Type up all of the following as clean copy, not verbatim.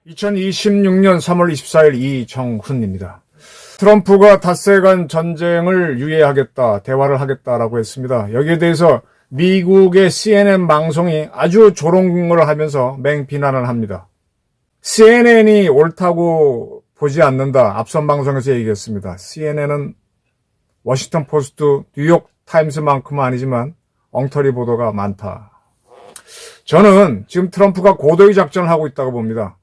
(2026년 3월 24일) 이정훈입니다. 트럼프가 닷새간 전쟁을 유예하겠다, 대화를 하겠다라고 했습니다. 여기에 대해서 미국의 CNN 방송이 아주 조롱을 하면서 맹비난을 합니다. CNN이 옳다고 보지 않는다. 앞선 방송에서 얘기했습니다. CNN은 워싱턴 포스트, 뉴욕 타임스만큼은 아니지만 엉터리 보도가 많다. 저는 지금 트럼프가 고도의 작전을 하고 있다고 봅니다.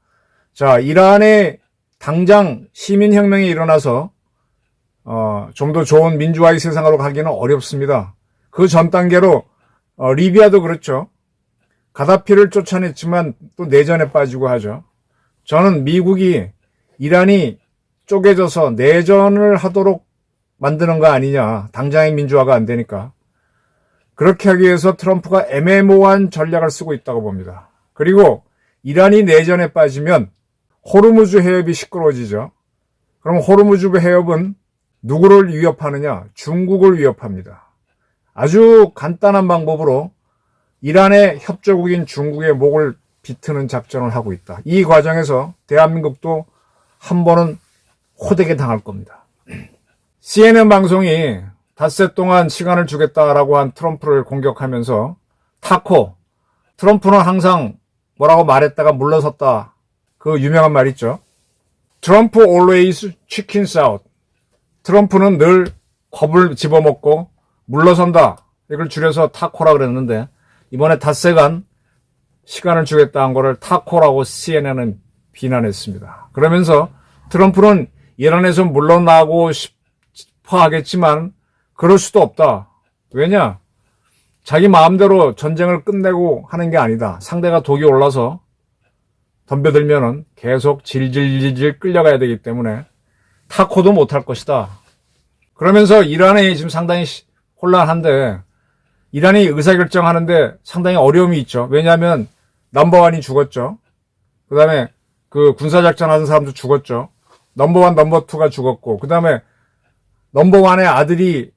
자, 이란에 당장 시민혁명이 일어나서 좀 더 좋은 민주화의 세상으로 가기는 어렵습니다. 그 전 단계로 리비아도 그렇죠. 가다피를 쫓아냈지만 또 내전에 빠지고 하죠. 저는 미국이 이란이 쪼개져서 내전을 하도록 만드는 거 아니냐. 당장의 민주화가 안 되니까. 그렇게 하기 위해서 트럼프가 애매모호한 전략을 쓰고 있다고 봅니다. 그리고 이란이 내전에 빠지면 호르무즈 해협이 시끄러워지죠. 그럼 호르무즈 해협은 누구를 위협하느냐? 중국을 위협합니다. 아주 간단한 방법으로 이란의 협조국인 중국의 목을 비트는 작전을 하고 있다. 이 과정에서 대한민국도 한 번은 호되게 당할 겁니다. CNN 방송이 닷새 동안 시간을 주겠다라고 한 트럼프를 공격하면서 트럼프는 항상 뭐라고 말했다가 물러섰다. 그 유명한 말 있죠. 트럼프 always chickens out. 트럼프는 늘 겁을 집어먹고 물러선다. 이걸 줄여서 타코라 그랬는데 이번에 닷새간 시간을 주겠다 한 거를 타코라고 CNN은 비난했습니다. 그러면서 트럼프는 이란에서 물러나고 싶어 하겠지만 그럴 수도 없다. 왜냐? 자기 마음대로 전쟁을 끝내고 하는 게 아니다. 상대가 독이 올라서 덤벼들면은 계속 질질질질 끌려가야 되기 때문에 타코도 못할 것이다. 그러면서 이란이 지금 상당히 혼란한데 이란이 의사결정하는데 상당히 어려움이 있죠. 왜냐하면 넘버원이 죽었죠. 그 다음에 그 군사작전 하는 사람도 죽었죠. 넘버원, 넘버투가 죽었고 그 다음에 넘버원의 아들이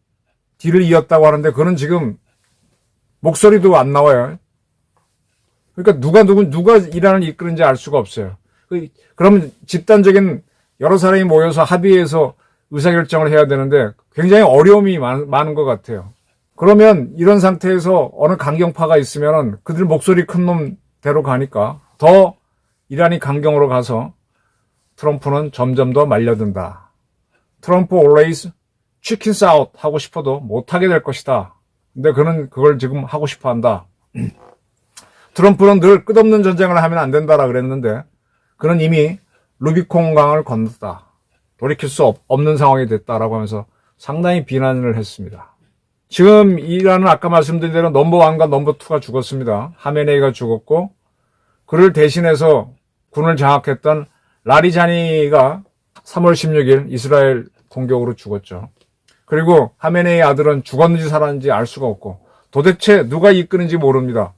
뒤를 이었다고 하는데 그는 지금 목소리도 안 나와요. 그러니까 누가 이란을 이끄는지 알 수가 없어요. 그러면 집단적인 여러 사람이 모여서 합의해서 의사결정을 해야 되는데 굉장히 어려움이 많은 것 같아요. 그러면 이런 상태에서 어느 강경파가 있으면은 그들 목소리 큰 놈대로 가니까 더 이란이 강경으로 가서 트럼프는 점점 더 말려든다. 트럼프 always chickens out 하고 싶어도 못하게 될 것이다. 근데 그는 그걸 지금 하고 싶어 한다. 트럼프는 늘 끝없는 전쟁을 하면 안 된다라 그랬는데 그는 이미 루비콘 강을 건넜다. 돌이킬 수 없는 상황이 됐다라고 하면서 상당히 비난을 했습니다. 지금 이란은 아까 말씀드린 대로 넘버원과 넘버투가 죽었습니다. 하메네이가 죽었고 그를 대신해서 군을 장악했던 라리자니가 3월 16일 이스라엘 공격으로 죽었죠. 그리고 하메네이 아들은 죽었는지 살았는지 알 수가 없고 도대체 누가 이끄는지 모릅니다.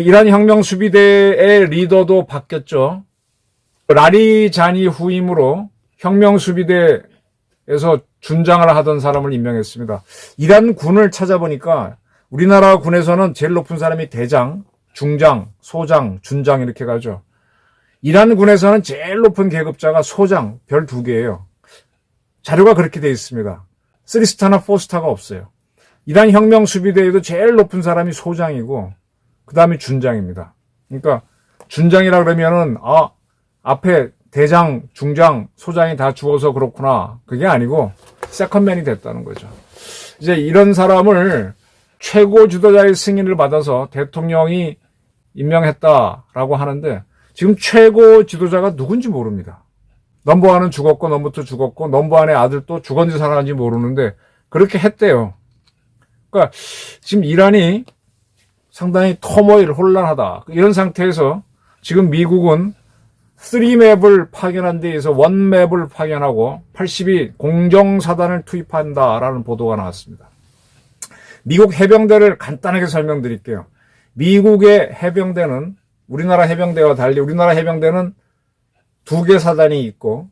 이란 혁명 수비대의 리더도 바뀌었죠. 라리자니 후임으로 혁명 수비대에서 준장을 하던 사람을 임명했습니다. 이란 군을 찾아보니까 우리나라 군에서는 제일 높은 사람이 대장, 중장, 소장, 준장 이렇게 가죠. 이란 군에서는 제일 높은 계급자가 소장, 별 2개예요. 자료가 그렇게 되어 있습니다. 3스타나 4스타가 없어요. 이란 혁명 수비대에도 제일 높은 사람이 소장이고 그 다음에 준장입니다. 그러니까 준장이라 그러면은 앞에 대장, 중장, 소장이 다 죽어서 그렇구나. 그게 아니고 세컨맨이 됐다는 거죠. 이제 이런 사람을 최고 지도자의 승인을 받아서 대통령이 임명했다라고 하는데 지금 최고 지도자가 누군지 모릅니다. 넘버원은 죽었고 넘버투 죽었고 넘버원의 아들도 죽었는지 살았는지 모르는데 그렇게 했대요. 그러니까 지금 이란이 상당히 터모일 혼란하다. 이런 상태에서 지금 미국은 3맵을 파견한 데에서 1맵을 파견하고 82 공정사단을 투입한다라는 보도가 나왔습니다. 미국 해병대를 간단하게 설명드릴게요. 미국의 해병대는 우리나라 해병대와 달리 우리나라 해병대는 2개 사단이 있고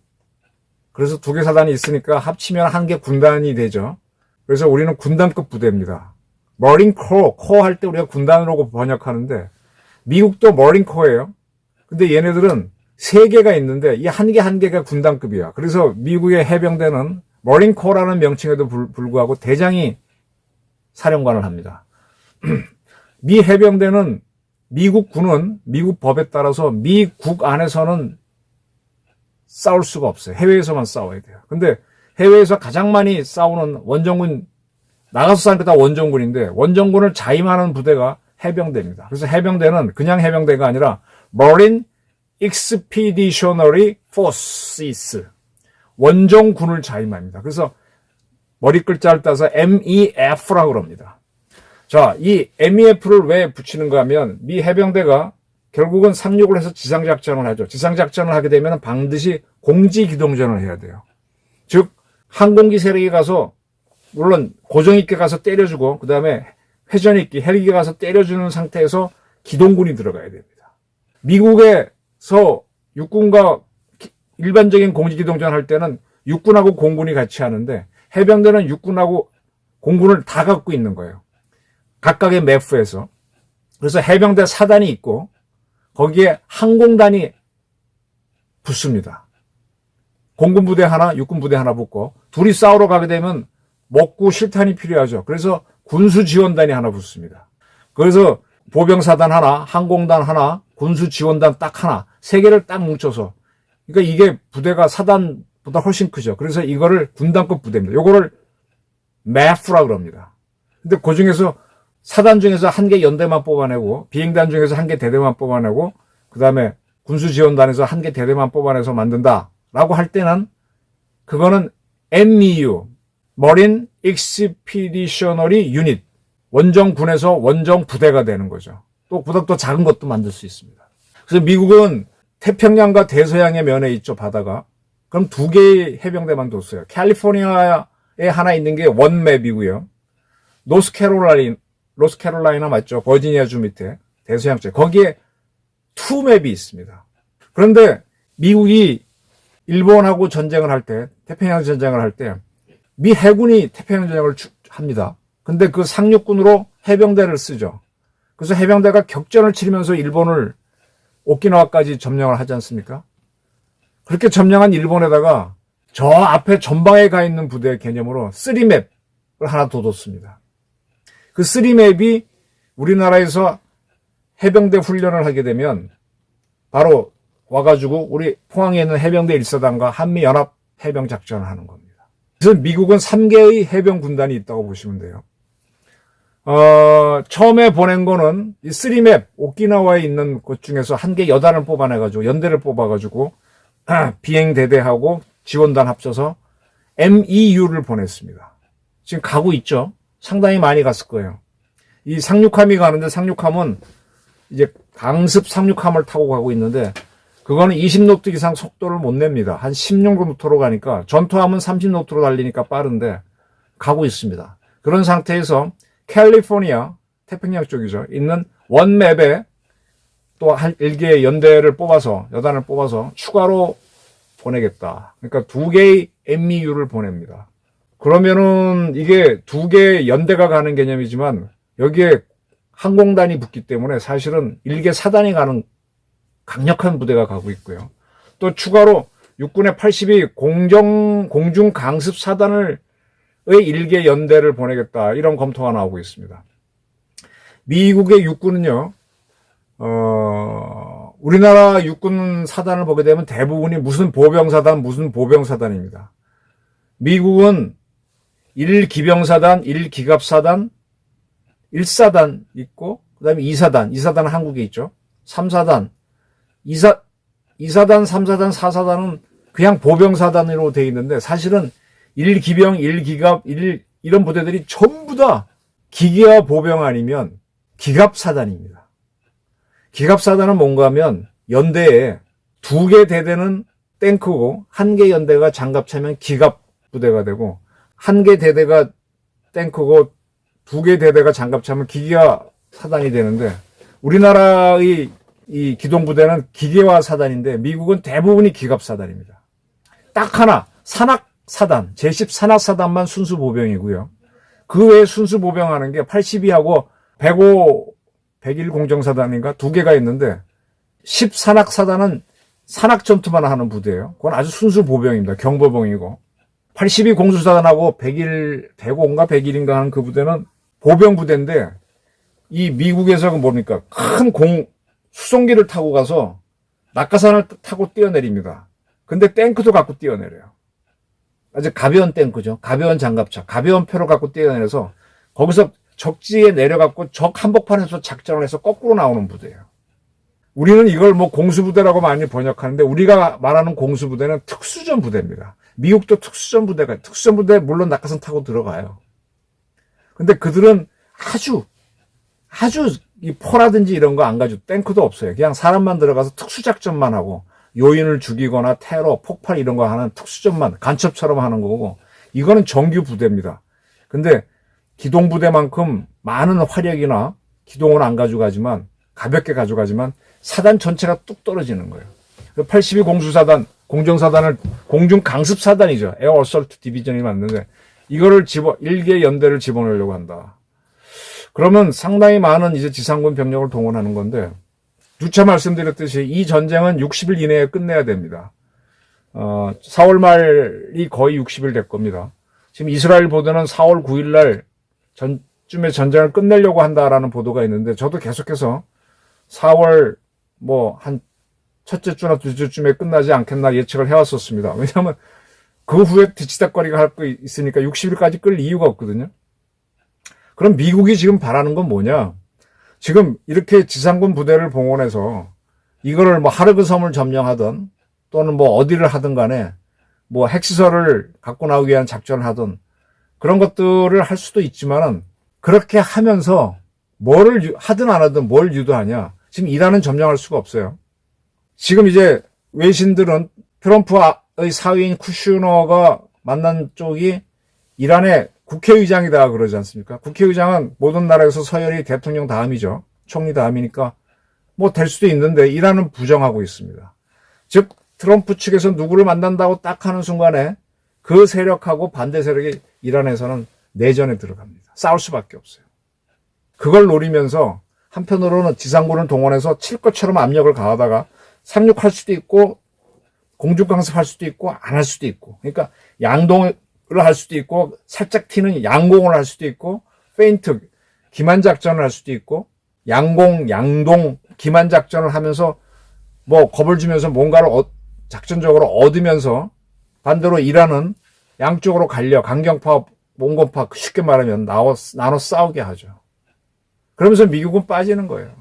그래서 두 개 사단이 있으니까 합치면 한 개 군단이 되죠. 그래서 우리는 군단급 부대입니다. 머린코어, 코어 할 때 우리가 군단으로 번역하는데 미국도 머린코어예요. 근데 얘네들은 세 개가 있는데 이 한 개 한 개가 군단급이야. 그래서 미국의 해병대는 머린코어라는 명칭에도 불구하고 대장이 사령관을 합니다. 미 해병대는 미국 군은 미국 법에 따라서 미국 안에서는 싸울 수가 없어요. 해외에서만 싸워야 돼요. 근데 해외에서 가장 많이 싸우는 원정군, 나가서 싸우는 게 다 원정군인데 원정군을 자임하는 부대가 해병대입니다. 그래서 해병대는 그냥 해병대가 아니라 Marine Expeditionary Forces, 원정군을 자임합니다. 그래서 머리 글자를 따서 MEF라고 그럽니다. 자, 이 MEF를 왜 붙이는가 하면 미 해병대가 결국은 상륙을 해서 지상작전을 하죠. 지상작전을 하게 되면 반드시 공지기동전을 해야 돼요. 즉 항공기 세력이 가서 물론 고정익게 가서 때려주고 그 다음에 회전익기 헬기가 가서 때려주는 상태에서 기동군이 들어가야 됩니다. 미국에서 육군과 일반적인 공지기동전 할 때는 육군하고 공군이 같이 하는데 해병대는 육군하고 공군을 다 갖고 있는 거예요. 각각의 매프에서. 그래서 해병대 사단이 있고 거기에 항공단이 붙습니다. 공군부대 하나, 육군부대 하나 붙고 둘이 싸우러 가게 되면 먹고 실탄이 필요하죠. 그래서 군수지원단이 하나 붙습니다. 그래서 보병사단 하나, 항공단 하나, 군수지원단 딱 하나, 세 개를 딱 뭉쳐서 그러니까 이게 부대가 사단보다 훨씬 크죠. 그래서 이거를 군단급 부대입니다. 요거를 MEF라고 그럽니다. 근데 그 중에서 사단 중에서 한 개 연대만 뽑아내고 비행단 중에서 한 개 대대만 뽑아내고 그 다음에 군수지원단에서 한 개 대대만 뽑아내서 만든다라고 할 때는 그거는 MEU, Marine Expeditionary Unit, 원정군에서 원정부대가 되는 거죠. 또 보다 또 작은 것도 만들 수 있습니다. 그래서 미국은 태평양과 대서양의 면에 있죠, 바다가. 그럼 두 개의 해병대만 뒀어요. 캘리포니아에 하나 있는 게 원맵이고요. 노스캐롤라이나 맞죠? 버지니아주 밑에 대서양 쪽 거기에 투맵이 있습니다. 그런데 미국이 일본하고 전쟁을 할 때, 태평양 전쟁을 할 때 미 해군이 태평양 전쟁을 합니다. 근데 그 상륙군으로 해병대를 쓰죠. 그래서 해병대가 격전을 치르면서 일본을 오키나와까지 점령을 하지 않습니까? 그렇게 점령한 일본에다가 저 앞에 전방에 가 있는 부대 개념으로 3맵을 하나 더 뒀습니다. 그 3맵이 우리나라에서 해병대 훈련을 하게 되면 바로 와가지고 우리 포항에 있는 해병대 1사단과 한미연합 해병 작전을 하는 겁니다. 그래서 미국은 3개의 해병 군단이 있다고 보시면 돼요. 처음에 보낸 거는 이 3맵, 오키나와에 있는 곳 중에서 한 개 여단을 뽑아내가지고, 연대를 뽑아가지고, 비행대대하고 지원단 합쳐서 MEU를 보냈습니다. 지금 가고 있죠? 상당히 많이 갔을 거예요. 이 상륙함이 가는데 상륙함은 이제 강습 상륙함을 타고 가고 있는데, 그거는 20노트 이상 속도를 못 냅니다. 한 16노트로 가니까, 전투함은 30노트로 달리니까 빠른데, 가고 있습니다. 그런 상태에서 캘리포니아, 태평양 쪽이죠. 있는 원맵에 또 한 1개의 연대를 뽑아서, 여단을 뽑아서 추가로 보내겠다. 그러니까 2개의 MEU를 보냅니다. 그러면은 이게 2개의 연대가 가는 개념이지만 여기에 항공단이 붙기 때문에 사실은 1개 사단이 가는 강력한 부대가 가고 있고요. 또 추가로 육군의 82 공중 강습 사단을 의 1개 연대를 보내겠다. 이런 검토가 나오고 있습니다. 미국의 육군은요, 우리나라 육군 사단을 보게 되면 대부분이 무슨 보병사단입니다. 미국은 1기병사단, 1기갑사단, 1사단 있고, 그 다음에 2사단, 2사단은 한국에 있죠. 3사단, 2사단, 3사단, 4사단은 그냥 보병사단으로 되어 있는데 사실은 1기병, 1기갑, 이런 부대들이 전부 다 기계화 보병 아니면 기갑사단입니다. 기갑사단은 뭔가 하면 연대에 2개 대대는 탱크고 1개 연대가 장갑차면 기갑 부대가 되고 1개 대대가 탱크고 2개 대대가 장갑차면 기계화 사단이 되는데 우리나라의 이 기동부대는 기계화 사단인데 미국은 대부분이 기갑사단입니다. 딱 하나 산악사단, 제10산악사단만 순수보병이고요. 그 외에 순수보병하는 게 82하고 105, 101 공정사단인가 두 개가 있는데 10산악사단은 산악전투만 하는 부대예요. 그건 아주 순수보병입니다. 경보병이고 82 공수사단하고 101, 105인가 101인가 하는 그 부대는 보병부대인데 이 미국에서는 뭡니까? 큰 수송기를 타고 가서 낙하산을 타고 뛰어내립니다. 근데 탱크도 갖고 뛰어내려요. 아주 가벼운 탱크죠. 가벼운 장갑차, 가벼운 표를 갖고 뛰어내려서 거기서 적지에 내려갖고 적 한복판에서 작전을 해서 거꾸로 나오는 부대예요. 우리는 이걸 뭐 공수부대라고 많이 번역하는데 우리가 말하는 공수부대는 특수전 부대입니다. 미국도 특수전 부대 물론 낙하산 타고 들어가요. 근데 그들은 아주 이 포라든지 이런 거 안 가지고 탱크도 없어요. 그냥 사람만 들어가서 특수작전만 하고 요인을 죽이거나 테러, 폭발 이런 거 하는 특수전만 간첩처럼 하는 거고 이거는 정규 부대입니다. 근데 기동부대만큼 많은 화력이나 기동은 안 가져가지만 가볍게 가져가지만 사단 전체가 뚝 떨어지는 거예요. 82 공수사단, 공정사단을 공중강습사단이죠. 에어 어설트 디비전이 맞는데 이거를 일개 연대를 집어넣으려고 한다. 그러면 상당히 많은 이제 지상군 병력을 동원하는 건데 누차 말씀드렸듯이 이 전쟁은 60일 이내에 끝내야 됩니다. 4월 말이 거의 60일 될 겁니다. 지금 이스라엘 보도는 4월 9일 날 전쯤에 전쟁을 끝내려고 한다라는 보도가 있는데 저도 계속해서 4월 한 첫째 주나 둘째 주쯤에 끝나지 않겠나 예측을 해왔었습니다. 왜냐하면 그 후에 뒤치다거리가 할 거 있으니까 60일까지 끌 이유가 없거든요. 그럼 미국이 지금 바라는 건 뭐냐? 지금 이렇게 지상군 부대를 봉헌해서 이거를 하르그 섬을 점령하든 또는 어디를 하든 간에 핵시설을 갖고 나오기 위한 작전을 하든 그런 것들을 할 수도 있지만은 그렇게 하면서 뭐를 하든 안 하든 뭘 유도하냐? 지금 이란은 점령할 수가 없어요. 지금 이제 외신들은 트럼프의 사위인 쿠슈너가 만난 쪽이 이란의 국회의장이다 그러지 않습니까? 국회의장은 모든 나라에서 서열이 대통령 다음이죠. 총리 다음이니까 될 수도 있는데 이란은 부정하고 있습니다. 즉 트럼프 측에서 누구를 만난다고 딱 하는 순간에 그 세력하고 반대 세력이 이란에서는 내전에 들어갑니다. 싸울 수밖에 없어요. 그걸 노리면서 한편으로는 지상군을 동원해서 칠 것처럼 압력을 가하다가 상륙할 수도 있고 공중강습할 수도 있고 안 할 수도 있고 그러니까 양동을 할 수도 있고 살짝 튀는 양공을 할 수도 있고 페인트 기만작전을 할 수도 있고 양동 기만작전을 하면서 겁을 주면서 뭔가를 작전적으로 얻으면서 반대로 이란은 양쪽으로 갈려 강경파 몽골파 쉽게 말하면 나눠 싸우게 하죠. 그러면서 미국은 빠지는 거예요.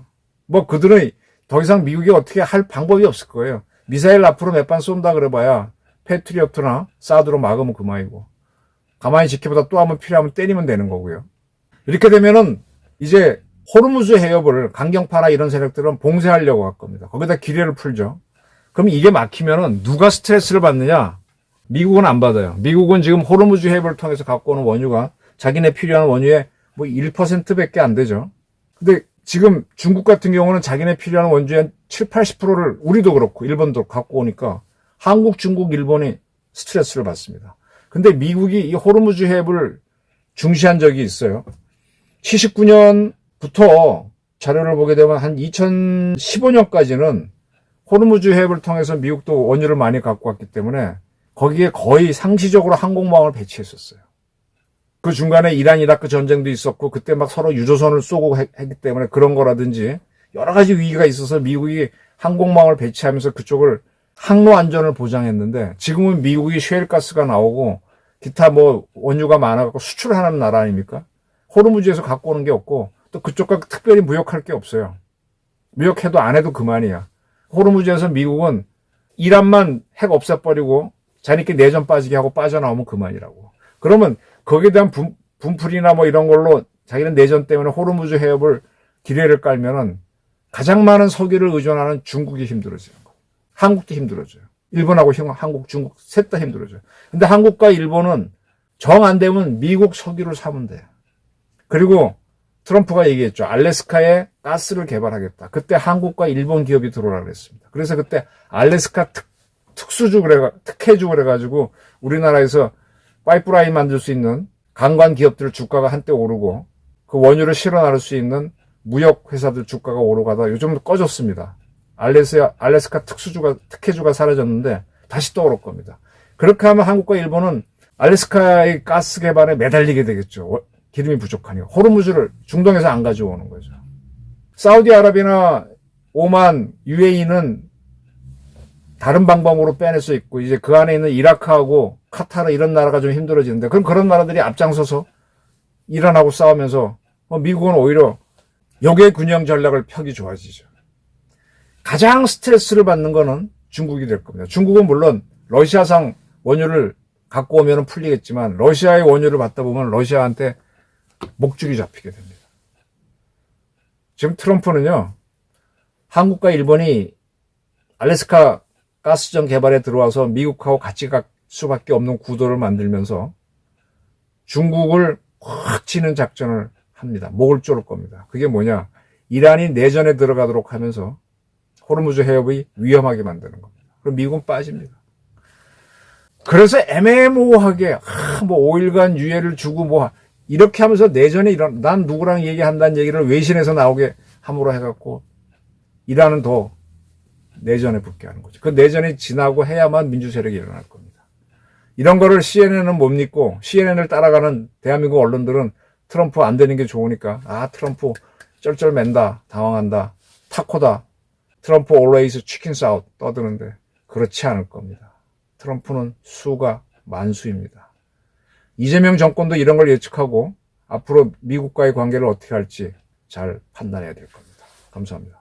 그들은 더 이상 미국이 어떻게 할 방법이 없을 거예요. 미사일 앞으로 몇 발 쏜다 그래봐야 패트리어트나 사드로 막으면 그만이고 가만히 지켜보다 또 한번 필요하면 때리면 되는 거고요. 이렇게 되면은 이제 호르무즈 해협을 강경파나 이런 세력들은 봉쇄하려고 할 겁니다. 거기다 기뢰를 풀죠. 그럼 이게 막히면은 누가 스트레스를 받느냐? 미국은 안 받아요. 미국은 지금 호르무즈 해협을 통해서 갖고 오는 원유가 자기네 필요한 원유의 1%밖에 안 되죠. 근데 지금 중국 같은 경우는 자기네 필요한 원주의 7, 80%를 우리도 그렇고 일본도 갖고 오니까 한국, 중국, 일본이 스트레스를 받습니다. 근데 미국이 이 호르무즈 해협을 중시한 적이 있어요. 79년부터 자료를 보게 되면 한 2015년까지는 호르무즈 해협을 통해서 미국도 원유를 많이 갖고 왔기 때문에 거기에 거의 상시적으로 항공모함을 배치했었어요. 그 중간에 이란 이라크 전쟁도 있었고 그때 서로 유조선을 쏘고 했기 때문에 그런 거라든지 여러 가지 위기가 있어서 미국이 항공모함을 배치하면서 그쪽을 항로 안전을 보장했는데 지금은 미국이 셰일가스가 나오고 기타 원유가 많아갖고 수출하는 나라 아닙니까? 호르무즈에서 갖고 오는 게 없고 또 그쪽과 특별히 무역할 게 없어요. 무역해도 안 해도 그만이야. 호르무즈에서 미국은 이란만 핵 없애버리고 자기네끼리 내전 빠지게 하고 빠져나오면 그만이라고. 그러면 거기에 대한 분풀이나 이런 걸로 자기는 내전 때문에 호르무즈 해협을 기뢰를 깔면은 가장 많은 석유를 의존하는 중국이 힘들어지는 거예요. 한국도 힘들어져요. 일본하고 한국, 중국 셋 다 힘들어져요. 근데 한국과 일본은 정 안 되면 미국 석유를 사면 돼요. 그리고 트럼프가 얘기했죠. 알래스카에 가스를 개발하겠다. 그때 한국과 일본 기업이 들어오라 그랬습니다. 그래서 그때 알래스카 특혜주 그래가지고 우리나라에서 파이프라인 만들 수 있는 관광 기업들 주가가 한때 오르고 그 원유를 실어 나를 수 있는 무역 회사들 주가가 오르가다 요즘 꺼졌습니다. 알래스카 특혜주가 사라졌는데 다시 또 오를 겁니다. 그렇게 하면 한국과 일본은 알래스카의 가스 개발에 매달리게 되겠죠. 기름이 부족하니까. 호르무즈를 중동에서 안 가져오는 거죠. 사우디아라비아나 오만, UAE는 다른 방법으로 빼낼 수 있고 이제 그 안에 있는 이라크하고 카타르 이런 나라가 좀 힘들어지는데 그럼 그런 나라들이 앞장서서 이란하고 싸우면서 미국은 오히려 역의 균형 전략을 펴기 좋아지죠. 가장 스트레스를 받는 거는 중국이 될 겁니다. 중국은 물론 러시아상 원유를 갖고 오면 풀리겠지만 러시아의 원유를 받다 보면 러시아한테 목줄이 잡히게 됩니다. 지금 트럼프는요. 한국과 일본이 알래스카 가스전 개발에 들어와서 미국하고 같이 갈 수밖에 없는 구도를 만들면서 중국을 확 치는 작전을 합니다. 목을 조를 겁니다. 그게 뭐냐? 이란이 내전에 들어가도록 하면서 호르무즈 해협이 위험하게 만드는 겁니다. 그럼 미국은 빠집니다. 그래서 애매모호하게 5일간 유예를 주고 이렇게 하면서 내전이 난 누구랑 얘기한다는 얘기를 외신에서 나오게 함으로 해갖고 이란은 더 내전에 붙게 하는 거죠. 그 내전이 지나고 해야만 민주 세력이 일어날 겁니다. 이런 거를 CNN은 못 믿고 CNN을 따라가는 대한민국 언론들은 트럼프 안 되는 게 좋으니까 트럼프 쩔쩔맨다, 당황한다, 타코다, 트럼프 always chickens out 떠드는데 그렇지 않을 겁니다. 트럼프는 수가 만수입니다. 이재명 정권도 이런 걸 예측하고 앞으로 미국과의 관계를 어떻게 할지 잘 판단해야 될 겁니다. 감사합니다.